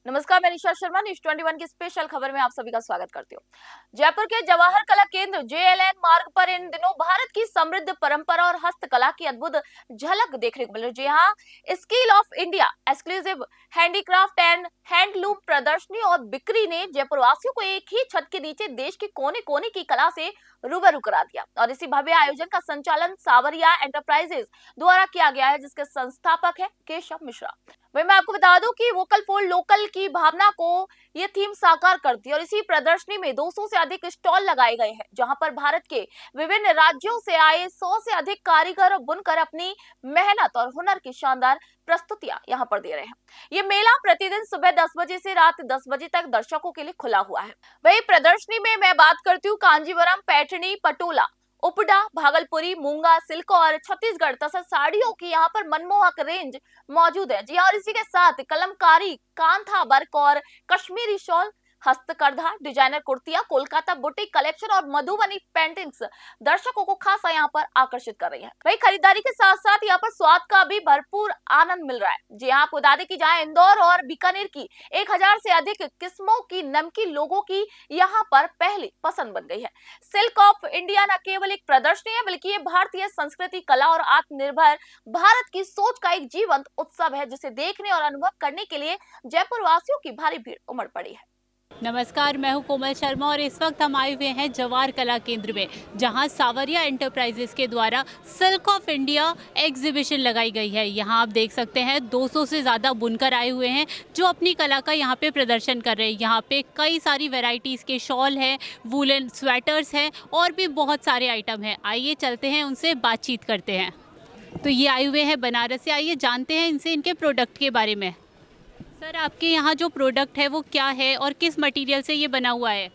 नमस्कार, मैं निशा शर्मा न्यूज 21 की स्पेशल खबर में आप सभी का स्वागत करती हूँ। जयपुर के जवाहर कला केंद्र JLN मार्ग पर इन दिनों भारत की समृद्ध परंपरा और हस्तकला की अद्भुत झलक देखने को मिल रही है। जी हाँ, skill of India exclusive handicraft and handloom प्रदर्शनी और बिक्री ने जयपुर वासियों को एक ही छत के नीचे देश के कोने कोने की कला से रूबरू करा दिया। और इसी भव्य आयोजन का संचालन सावरिया एंटरप्राइजेस द्वारा किया गया है, जिसके संस्थापक है केशव मिश्रा। वही मैं आपको बता दूं कि वोकल फॉर लोकल की भावना को ये थीम साकार करती है और इसी प्रदर्शनी में 200 से अधिक स्टॉल लगाए गए हैं, जहां पर भारत के विभिन्न राज्यों से आए 100 से अधिक कारीगर और बुनकर अपनी मेहनत और हुनर की शानदार प्रस्तुतियां यहां पर दे रहे हैं। ये मेला प्रतिदिन सुबह 10 बजे से रात 10 बजे तक दर्शकों के लिए खुला हुआ है। वही प्रदर्शनी में मैं बात करती हूँ कांजीवरम, पैठनी, पटोला, उपडा, भागलपुरी, मूंगा सिल्क और छत्तीसगढ़ तथा साड़ियों की यहाँ पर मनमोहक रेंज मौजूद है। जी हाँ, और इसी के साथ कलमकारी, कांथा वर्क और कश्मीरी शॉल, हस्तकरघा, डिजाइनर कुर्तियां, कोलकाता बुटीक कलेक्शन और मधुबनी पेंटिंग्स दर्शकों को खासा यहाँ पर आकर्षित कर रही है। वही खरीदारी के साथ साथ यहाँ पर स्वाद का भी भरपूर आनंद मिल रहा है। जी हाँ, आपको बता दें कि जहाँ इंदौर और बीकानेर की 1000 से अधिक किस्मों की नमकीन लोगों की यहाँ पर पहली पसंद बन गई है। सिल्क ऑफ इंडिया न केवल एक प्रदर्शनी है, बल्कि ये भारतीय संस्कृति, कला और आत्मनिर्भर भारत की सोच का एक जीवंत उत्सव है, जिसे देखने और अनुभव करने के लिए जयपुर वासियों की भारी भीड़ उमड़ पड़ी है। नमस्कार, मैं हूं कोमल शर्मा और इस वक्त हम आए हुए हैं जवाहर कला केंद्र में, जहां सावरिया एंटरप्राइजेस के द्वारा सिल्क ऑफ इंडिया एग्जीबिशन लगाई गई है। यहां आप देख सकते हैं 200 से ज़्यादा बुनकर आए हुए हैं जो अपनी कला का यहां पे प्रदर्शन कर रहे हैं। यहां पे कई सारी वैरायटीज़ के शॉल हैं, वूलन स्वेटर्स हैं और भी बहुत सारे आइटम हैं। आइए चलते हैं, उनसे बातचीत करते हैं। तो ये आए हुए हैं बनारस से, आइए जानते हैं इनसे इनके प्रोडक्ट के बारे में। सर, आपके यहाँ जो प्रोडक्ट है वो क्या है और किस मटेरियल से ये बना हुआ है?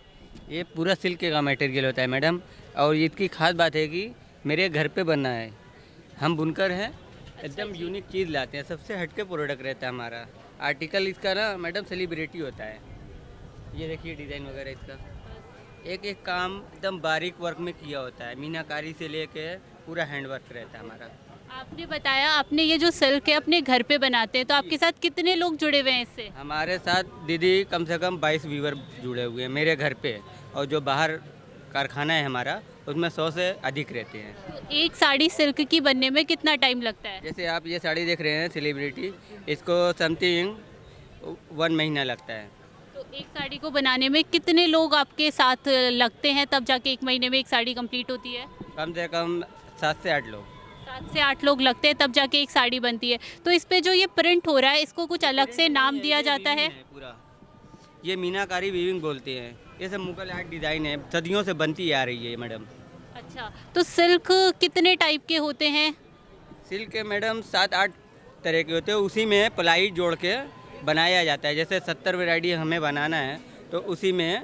ये पूरा सिल्क का मटेरियल होता है मैडम। और इसकी खास बात है कि मेरे घर पे बनना है। हम बुनकर हैं, एकदम यूनिक चीज़ लाते हैं, सबसे हटके प्रोडक्ट रहता है हमारा। आर्टिकल इसका ना मैडम सेलिब्रिटी होता है। ये देखिए डिज़ाइन वगैरह इसका, एक एक काम एकदम बारीक वर्क में किया होता है, मीनाकारी से लेके पूरा हैंड वर्क रहता है हमारा। आपने बताया आपने ये जो सिल्क है अपने घर पे बनाते हैं, तो आपके साथ कितने लोग जुड़े हुए हैं इससे? हमारे साथ दीदी कम से कम 22 व्यूवर जुड़े हुए हैं मेरे घर पे, और जो बाहर कारखाना है हमारा उसमें 100 से अधिक रहते हैं। तो एक साड़ी सिल्क की बनने में कितना टाइम लगता है? जैसे आप ये साड़ी देख रहे हैं सेलिब्रिटी, इसको समथिंग 1 महीना लगता है। तो एक साड़ी को बनाने में कितने लोग आपके साथ लगते हैं, तब जाके 1 महीने में एक साड़ी कंप्लीट होती है? कम से कम 7 से 8 लोग। 7 से 8 लोग लगते हैं, तब जाके एक साड़ी बनती है। तो इस पे जो ये प्रिंट हो रहा है, इसको कुछ अलग से नाम दिया जाता है? पूरा ये मीनाकारी वीविंग बोलते हैं। ये सब मुगल आर्ट डिज़ाइन है, सदियों से बनती आ रही है मैडम। अच्छा, तो सिल्क कितने टाइप के होते हैं? सिल्क के मैडम 7-8 तरह के होते हैं, उसी में प्लाई जोड़ के बनाया जाता है। जैसे 70 वैरायटी हमें बनाना है तो उसी में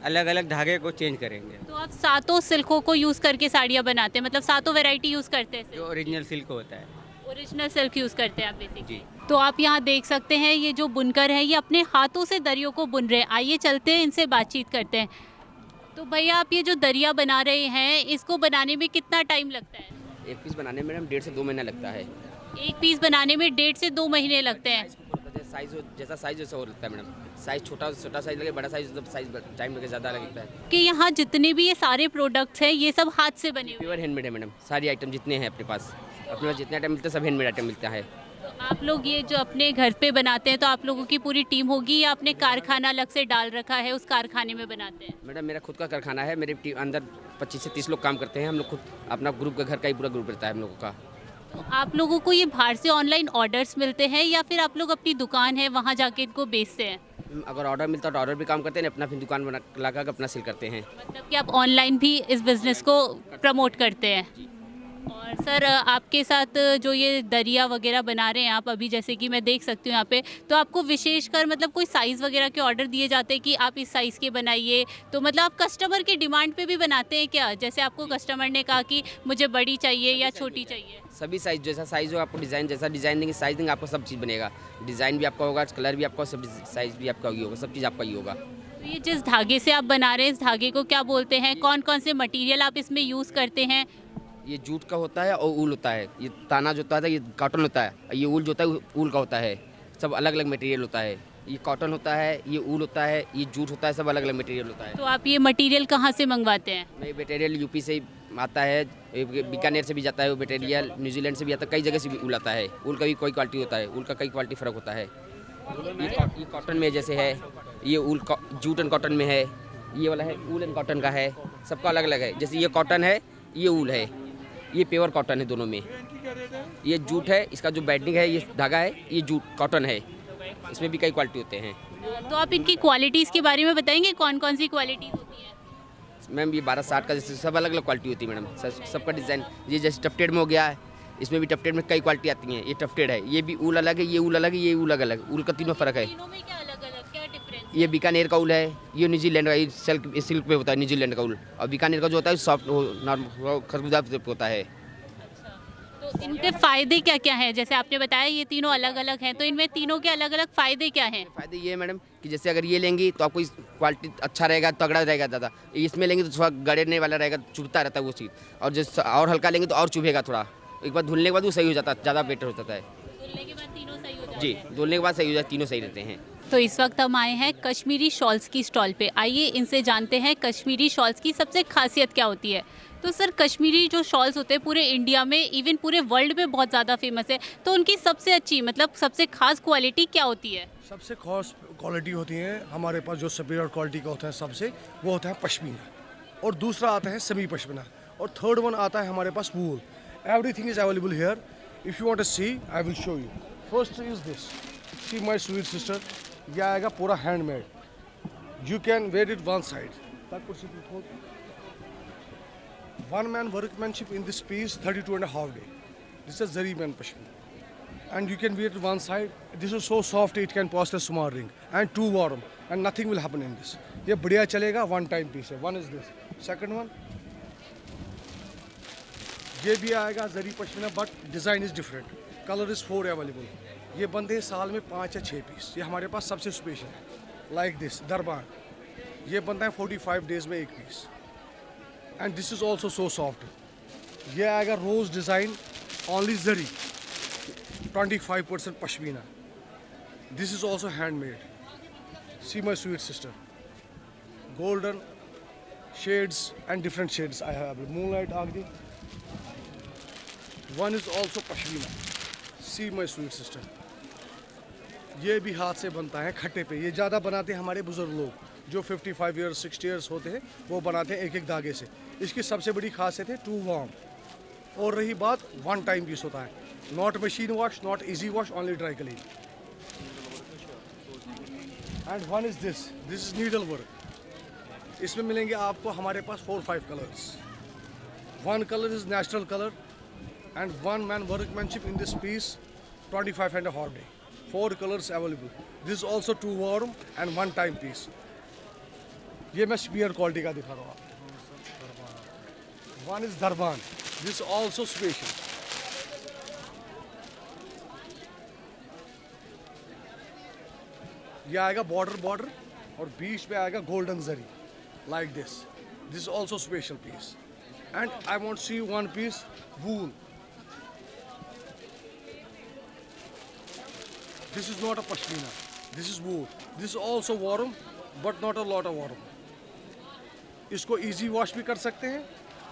अलग अलग धागे को चेंज करेंगे। तो आप सातों सिल्कों को यूज़ करके साड़ियाँ बनाते हैं, मतलब सातों वैरायटी यूज़ करते हैं? जो ओरिजिनल सिल्क होता है। ओरिजिनल सिल्क यूज़ करते हैं आप बेसिकली? जी। तो आप यहाँ देख सकते हैं ये जो बुनकर है ये अपने हाथों से दरियों को बुन रहे हैं। आइए चलते हैं, इनसे बातचीत करते हैं। तो भैया, आप ये जो दरिया बना रहे हैं, इसको बनाने में कितना टाइम लगता है? एक पीस बनाने में मैडम 1.5 से 2 महीना लगता है। एक पीस बनाने में 1.5 से 2 महीने लगते हैं। साइज जैसा साइज वैसा हो लगता है मैडम। साइज छोटा साइज लगे, बड़ा साइज टाइम लगे, ज़्यादा लगता है। कि यहाँ जितने भी ये सारे प्रोडक्ट्स हैं ये सब हाथ से बने हुए प्योर हैंडमेड है मैडम। सारी आइटम जितने हैं अपने पास जितने आइटम मिलते हैं सब हैंडमेड आइटम मिलता है। हैं। तो आप लोग ये जो अपने घर पे बनाते हैं, तो आप लोगों की पूरी टीम होगी या आपने कारखाना अलग से डाल रखा है, उस कारखाने में बनाते हैं? मैडम मेरा खुद का कारखाना है। मेरी टीम अंदर 25 से 30 लोग काम करते हैं। हम लोग खुद अपना ग्रुप का घर का ही पूरा ग्रुप रहता है हम लोगों का। तो आप लोगों को ये बाहर से ऑनलाइन ऑर्डर्स मिलते हैं या फिर आप लोग अपनी दुकान है वहाँ जाके इनको बेचते हैं? अगर ऑर्डर मिलता है तो ऑर्डर भी काम करते हैं, अपना फिर दुकान बना लगा कर अपना सेल करते हैं। मतलब कि आप ऑनलाइन भी इस बिज़नेस को प्रमोट करते हैं। और सर, आपके साथ जो ये दरिया वगैरह बना रहे हैं आप अभी, जैसे कि मैं देख सकती हूँ यहाँ पे, तो आपको विशेषकर मतलब कोई साइज़ वगैरह के ऑर्डर दिए जाते हैं कि आप इस साइज़ के बनाइए? तो मतलब आप कस्टमर की डिमांड पे भी बनाते हैं क्या? जैसे आपको कस्टमर ने कहा कि मुझे बड़ी चाहिए या छोटी चाहिए? सभी साइज, जैसा साइज हो आपको डिज़ाइन, जैसा डिज़ाइन देंगे साइज देंगे, आपको सब चीज़ बनेगा। डिज़ाइन भी आपका होगा, कलर भी आपका, सब साइज भी आपका ही होगा, सब चीज़ आपका ही होगा। तो ये जिस धागे से आप बना रहे हैं, इस धागे को क्या बोलते हैं? कौन कौन से मटेरियल आप इसमें यूज़ करते हैं? ये जूट का होता है और ऊल होता है। ये ताना जो होता है ये कॉटन होता है, ये ऊल जो होता है ऊल का होता है। सब अलग अलग मटेरियल होता है। ये कॉटन होता है, ये ऊल होता है, ये जूट होता है, सब अलग अलग मटेरियल होता है। तो आप ये मटेरियल कहाँ से मंगवाते हैं? ये मटेरियल यूपी से आता है, बीकानेर से भी जाता है वो मटेरियल, न्यूजीलैंड से भी आता है, कई जगह से भी ऊल आता है। ऊल का भी कोई क्वालिटी होता है, ऊल का कई क्वालिटी फ़र्क होता है। ये कॉटन में जैसे है, ये ऊल जूट एंड कॉटन में है, ये वाला है ऊल एंड कॉटन का है, सबका अलग अलग है। जैसे ये कॉटन है, ये ऊल है, ये प्योर कॉटन है दोनों में। ये जूट है, इसका जो बैडिंग है, ये धागा है, ये जूट कॉटन है। इसमें भी कई क्वालिटी होते हैं। तो आप इनकी क्वालिटीज़ के बारे में बताएंगे, कौन कौन सी क्वालिटी होती है? मैम ये 12-60 का जैसे सब अलग अलग क्वालिटी होती है मैडम, सबका डिज़ाइन। ये जैसे टफ्टेड में हो गया है, इसमें भी टफ्टेड में कई क्वालिटी आती हैं। ये टफ्टेड है, ये भी ऊल अलग है, ये ऊल अलग है, ये ऊल अलग। ऊल का तीनों फ़र्क है। तीनों में क्या अलग-अलग, क्या डिफरेंस? ये बीकानेर का ऊल है, ये न्यूजीलैंड का, ये सिल्क पे होता है न्यूजीलैंड का ऊल। और बीकानेर का जो होता है सॉफ्ट नॉर्मल खरबूजा होता है। तो इनके फ़ायदे क्या क्या हैं? जैसे आपने बताया ये तीनों अलग अलग हैं, तो इनमें तीनों के अलग अलग फ़ायदे क्या हैं? फ़ायदे ये है मैडम कि जैसे अगर ये लेंगी तो आपको क्वालिटी अच्छा रहेगा, तगड़ा रहेगा ज़्यादा। इसमें लेंगे तो थोड़ा गड़ने वाला रहेगा, चुभता रहता है वो चीज़। और जैसे और हल्का लेंगे तो और चुभेगा थोड़ा। एक बार धुलने के बाद वो सही हो जाता है, ज़्यादा बेटर हो जाता है। धुलने के बाद तीनों सही हो जाते हैं? जी, धुलने के बाद सही हो जाता है, तीनों सही रहते हैं। तो इस वक्त हम आए हैं कश्मीरी शॉल्स की स्टॉल पे। आइए इनसे जानते हैं कश्मीरी शॉल्स की सबसे खासियत क्या होती है। तो सर, कश्मीरी जो शॉल्स होते हैं पूरे इंडिया में, इवन पूरे वर्ल्ड में बहुत ज़्यादा फेमस है, तो उनकी सबसे अच्छी मतलब सबसे खास क्वालिटी क्या होती है? सबसे खास क्वालिटी होती है हमारे पास जो सुपीरियर क्वालिटी का होता है सबसे, वो होता है पश्मीना, और दूसरा आता है सेमी पश्मीना, और थर्ड वन आता है हमारे पास wool. Everything is available here. If you want to see I will show you. First is this, see my sweet sister. ये आएगा पूरा handmade, you can wear it one side. One man workmanship in this piece 32.5 day. This is Zari man Pashmina. And you can wear it one side. This is so soft it can pass the small ring. And too warm. And nothing will happen in this. ये बढ़िया चलेगा, one time piece है. One is this. Second one. ये भी आएगा Zari Pashmina but design is different. Color is 4 available. ये बनते हैं साल में 5 या 6 पीस। ये हमारे पास सबसे स्पेशल है। Like this, दरबार। ये बनता है 45 days में एक पीस। And this is also so soft. ये आएगा rose design, only zari, 25% pashmina. This is also handmade. See my sweet sister. Golden shades and different shades I have. Moonlight agni. One is also pashmina. See my sweet sister. ये भी हाथ से बनता है खट्टे पे। ये ज़्यादा बनाते हैं हमारे बुजुर्ग लोग जो 55 ईयर्स 60 ईयर्स होते हैं, वो बनाते हैं एक एक धागे से। इसकी सबसे बड़ी खासियत है टू वार्म। और रही बात, वन टाइम पीस होता है, not machine wash, not easy wash, only dry clean. And one is this is needle work. इसमें मिलेंगे आपको हमारे पास 4-5 colours. One colour is natural colour and one man workmanship in this piece 25.5 day. 4 colors available. This is also too warm and one time piece. ये मैं spear quality का दिखा रहा हूँ आपको। वन इज दरबान, दिस ऑल्सो स्पेशल। ये आएगा बॉर्डर और बीच पे आएगा golden zari, like this. This also special piece. And I want see one piece wool. This is not a pashmina. This is wool. This is also warm, but not a lot of warm. इसको easy wash भी कर सकते हैं,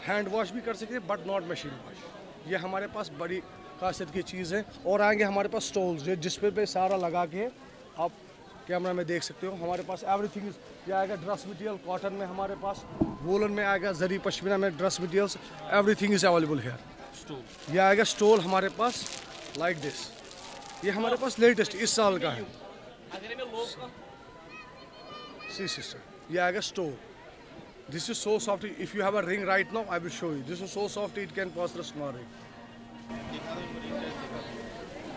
hand wash भी कर सकते हैं, but not machine wash. ये हमारे पास बड़ी खासियत की चीज़ है। और आएंगे हमारे पास स्टोल्स जिस पे सारा लगा के आप कैमरा में देख सकते हो। हमारे पास एवरीथिंग इज, ये आएगा ड्रेस मटेरियल, कॉटन में हमारे पास, वूलन में आएगा, जरी पश्मीना में dress materials, everything is available hair. ये आएगा स्टोल हमारे पास लाइक दिस। ये हमारे पास लेटेस्ट इस साल का है। सी सिस्टर, ये आएगा stole. This is so soft, if you have a ring right now I will show you. This is so soft it can pass the small ring.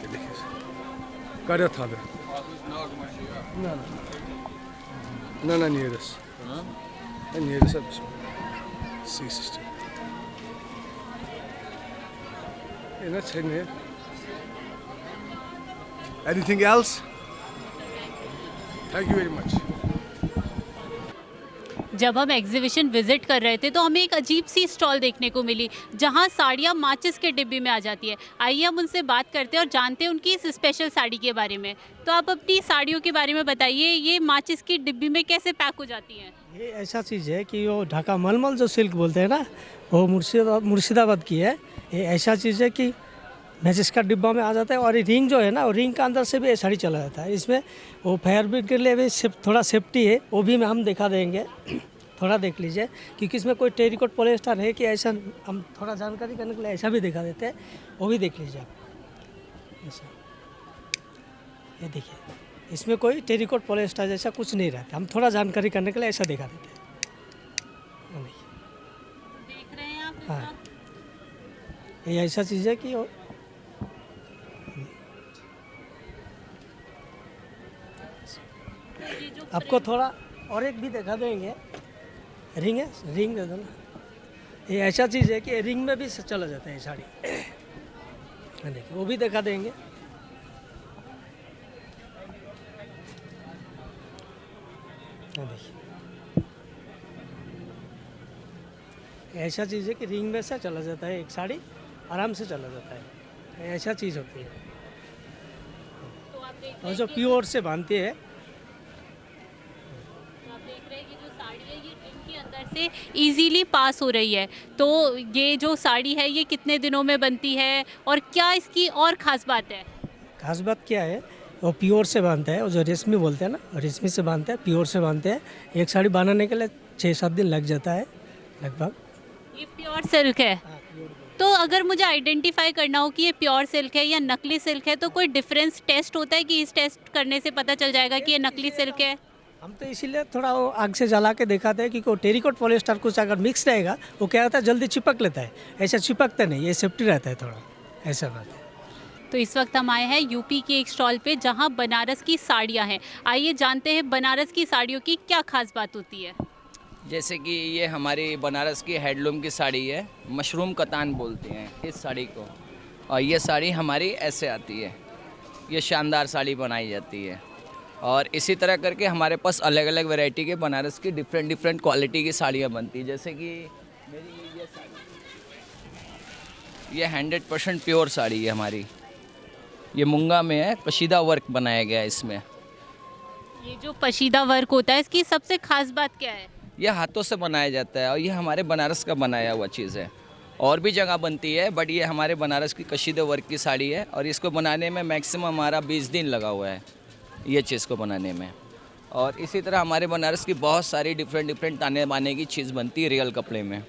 ये देखिए कर था बे ना नियरस नियरस सी सिस्टर ये ना चाहिए। Anything else? Thank you very much. जब हम एग्जीबिशन विजिट कर रहे थे तो हमें एक अजीब सी स्टॉल देखने को मिली जहां साड़ियां माचिस के डिब्बे में आ जाती है। आइए हम उनसे बात करते हैं और जानते हैं उनकी इस स्पेशल साड़ी के बारे में। तो आप अपनी साड़ियों के बारे में बताइए, ये माचिस की डिब्बी में कैसे पैक हो जाती हैं? ये ऐसा चीज़ है कि वो ढाका मलमल जो सिल्क बोलते हैं ना, वो मुर्शिदाबाद की है। ये ऐसा चीज़ है कि मैचिस का डिब्बा में आ जाता है, और ये रिंग जो है ना, वो रिंग का अंदर से भी ये साड़ी चला जाता है। इसमें वो फायर ब्रिगेड के लिए भी थोड़ा सेफ्टी है, वो भी हम दिखा देंगे। थोड़ा देख लीजिए, क्योंकि इसमें कोई टेरिकॉट पॉलिएस्टर है कि ऐसा, हम थोड़ा जानकारी करने के लिए ऐसा भी दिखा देते हैं, वो भी देख लीजिए आप। ऐसा ये देखिए, इसमें कोई टेरिकॉट पॉलिएस्टर जैसा कुछ नहीं रहता, हम थोड़ा जानकारी करने के लिए ऐसा दिखा देते हैं। देख रहे हैं आप इस हाँ। वक्त? ये ऐसा चीज़ है कि ये जो आपको थोड़ा और एक भी दिखा देंगे। रिंग है, रिंग दे दो ना। ये ऐसा चीज़ है कि रिंग में भी चला जाता है ये साड़ी। देखिए, वो भी दिखा देंगे। देखिए, ऐसा चीज़ है कि रिंग में से चला जाता है, एक साड़ी आराम से चला जाता है। ऐसा चीज़ होती है, तो आप देख और रहे जो हैं कि प्योर से बांधती है। आप देख रहे हैं कि जो साड़ी है ये रिंग के अंदर से इजीली पास हो रही है। तो ये जो साड़ी है ये कितने दिनों में बनती है और क्या इसकी और ख़ास बात है? खास बात क्या है, वो प्योर से बांधते हैं, वो जो रेशमी बोलते हैं ना, रेशमी से बांधते हैं, प्योर से बांधते हैं। एक साड़ी बनाने के लिए 6-7 दिन लग जाता है लगभग। ये प्योर सिल्क है। तो अगर मुझे आइडेंटिफाई करना हो कि ये प्योर सिल्क है या नकली सिल्क है, तो कोई डिफरेंस टेस्ट होता है कि इस टेस्ट करने से पता चल जाएगा कि ये नकली सिल्क है? हम तो इसीलिए थोड़ा वो आग से जला के दिखाते हैं, क्योंकि वो टेरिकॉट पॉलिएस्टर कुछ अगर मिक्स रहेगा, वो क्या होता है, जल्दी चिपक लेता है। ऐसा चिपकता नहीं, ये सेफ्टी रहता है थोड़ा, ऐसा बात है। तो इस वक्त हम आए हैं यूपी के एक स्टॉल पे जहां बनारस की साड़ियां हैं। आइए जानते हैं बनारस की साड़ियों की क्या खास बात होती है। जैसे कि ये हमारी बनारस की हैंडलूम की साड़ी है, मशरूम कतान बोलते हैं इस साड़ी को। और ये साड़ी हमारी ऐसे आती है, ये शानदार साड़ी बनाई जाती है। और इसी तरह करके हमारे पास अलग अलग वैरायटी के बनारस की डिफरेंट क्वालिटी की साड़ियाँ बनती है। जैसे कि मेरी ये साड़ी, ये 100% प्योर साड़ी है हमारी। ये मुंगा में है, कशीदा वर्क बनाया गया है इसमें। ये जो पशीदा वर्क होता है इसकी सबसे खास बात क्या है? यह हाथों से बनाया जाता है और ये हमारे बनारस का बनाया हुआ चीज़ है। और भी जगह बनती है, बट ये हमारे बनारस की कशीदे वर्क की साड़ी है। और इसको बनाने में मैक्सिमम हमारा 20 दिन लगा हुआ है ये चीज़ को बनाने में। और इसी तरह हमारे बनारस की बहुत सारी डिफरेंट ताने बाने की चीज़ बनती है रियल कपड़े में।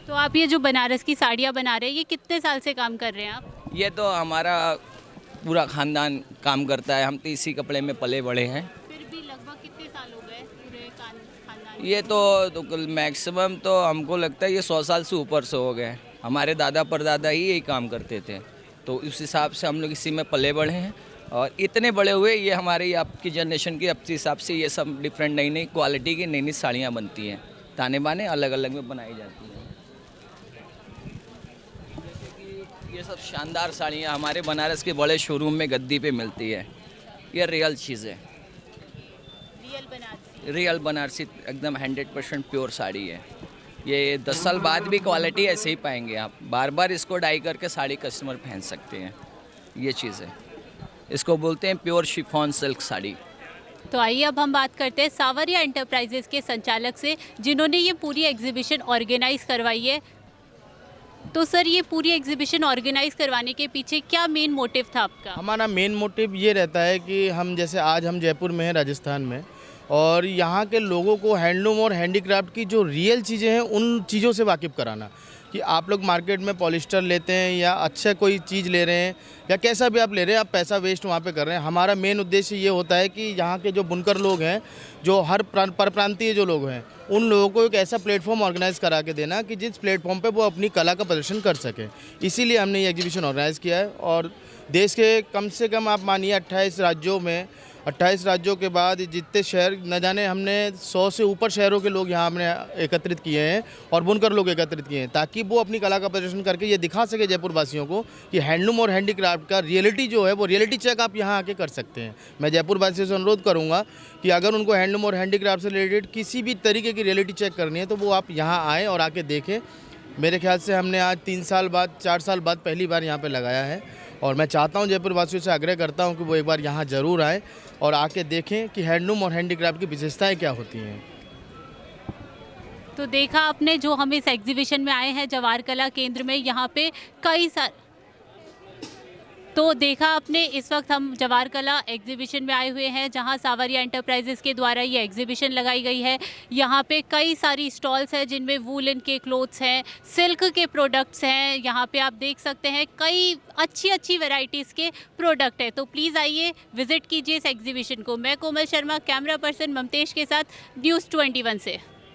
तो आप ये जो बनारस की साड़ियाँ बना रहे हैं, ये कितने साल से काम कर रहे हैं आप? ये तो हमारा पूरा ख़ानदान काम करता है, हम तो इसी कपड़े में पले बड़े हैं। फिर भी लगभग कितने साल हो गए पूरे खानदान? ये तो मैक्सिमम तो हमको लगता है ये 100 साल से ऊपर से हो गए। हमारे दादा परदादा ही यही काम करते थे, तो उस हिसाब से हम लोग इसी में पले बड़े हैं। और इतने बड़े हुए ये हमारी आपकी जनरेशन की अपने हिसाब से ये सब डिफरेंट नई क्वालिटी की नई साड़ियाँ बनती हैं, ताने बाने अलग अलग में बनाई जाती हैं। जैसे कि ये सब शानदार साड़ियाँ हमारे बनारस के बड़े शोरूम में गद्दी पे मिलती है। ये रियल चीज़ है, रियल बनारसी एकदम 100% प्योर साड़ी है। ये 10 साल बाद भी क्वालिटी ऐसे ही पाएंगे आप, बार बार इसको डाई करके साड़ी कस्टमर पहन सकते हैं। ये चीज़ है, इसको बोलते हैं प्योर शिफॉन सिल्क साड़ी। तो आइए अब हम बात करते हैं सावरिया एंटरप्राइजेस के संचालक से, जिन्होंने ये पूरी एग्जीबिशन ऑर्गेनाइज करवाई है। तो सर, ये पूरी एग्जीबिशन ऑर्गेनाइज करवाने के पीछे क्या मेन मोटिव था आपका? हमारा मेन मोटिव ये रहता है कि हम जैसे आज हम जयपुर में हैं, राजस्थान में, और यहाँ के लोगों को हैंडलूम और हैंडीक्राफ्ट की जो रियल चीज़ें हैं उन चीज़ों से वाकिफ़ कराना। कि आप लोग मार्केट में पॉलिस्टर लेते हैं या अच्छा कोई चीज़ ले रहे हैं या कैसा भी आप ले रहे हैं, आप पैसा वेस्ट वहाँ पे कर रहे हैं। हमारा मेन उद्देश्य ये होता है कि यहाँ के जो बुनकर लोग हैं, जो हर परप्रांतीय जो लोग हैं, उन लोगों को एक ऐसा प्लेटफॉर्म ऑर्गेनाइज़ करा के देना कि जिस प्लेटफॉर्म पे वो अपनी कला का प्रदर्शन कर सकें। इसीलिए हमने ये एग्जीबिशन ऑर्गेनाइज़ किया है। और देश के कम से कम आप मानिए 28 राज्यों में 28 राज्यों के बाद जितने शहर न जाने हमने 100 से ऊपर शहरों के लोग यहाँ हमने एकत्रित किए हैं और बुनकर लोग एकत्रित किए हैं, ताकि वो अपनी कला का प्रदर्शन करके ये दिखा सके जयपुर वासियों को कि हैंडलूम और हैंडीक्राफ्ट का रियलिटी जो है वो रियलिटी चेक आप यहाँ आके कर सकते हैं। मैं जयपुर वासियों से अनुरोध करूँगा कि अगर उनको हैंडलूम और हैंडीक्राफ्ट से रिलेटेड किसी भी तरीके की रियलिटी चेक करनी है तो वो आप यहाँ आएँ और आके देखें। मेरे ख्याल से हमने आज 3 साल बाद 4 साल बाद पहली बार यहाँ पे लगाया है और मैं चाहता हूँ जयपुर वासियों से आग्रह करता हूँ कि वो एक बार यहाँ ज़रूर आएँ और आके देखें कि हैंडलूम और हैंडीक्राफ्ट की विशेषताएँ क्या होती हैं। तो देखा आपने, जो हम इस एग्जीबिशन में आए हैं जवाहर कला केंद्र में, यहाँ पे कई सारे, तो देखा आपने इस वक्त हम जवाहर कला एग्जीबिशन में आए हुए हैं जहां सावरिया एंटरप्राइजेस के द्वारा ये एग्जीबिशन लगाई गई है। यहाँ पे कई सारी स्टॉल्स हैं जिनमें वूलन के क्लोथ्स हैं, सिल्क के प्रोडक्ट्स हैं। यहाँ पे आप देख सकते हैं कई अच्छी अच्छी वैरायटीज़ के प्रोडक्ट है। तो प्लीज़ आइए, विजिट कीजिए इस एग्जीबिशन को। मैं कोमल शर्मा, कैमरा पर्सन ममतेश के साथ, न्यूज़ 21 से।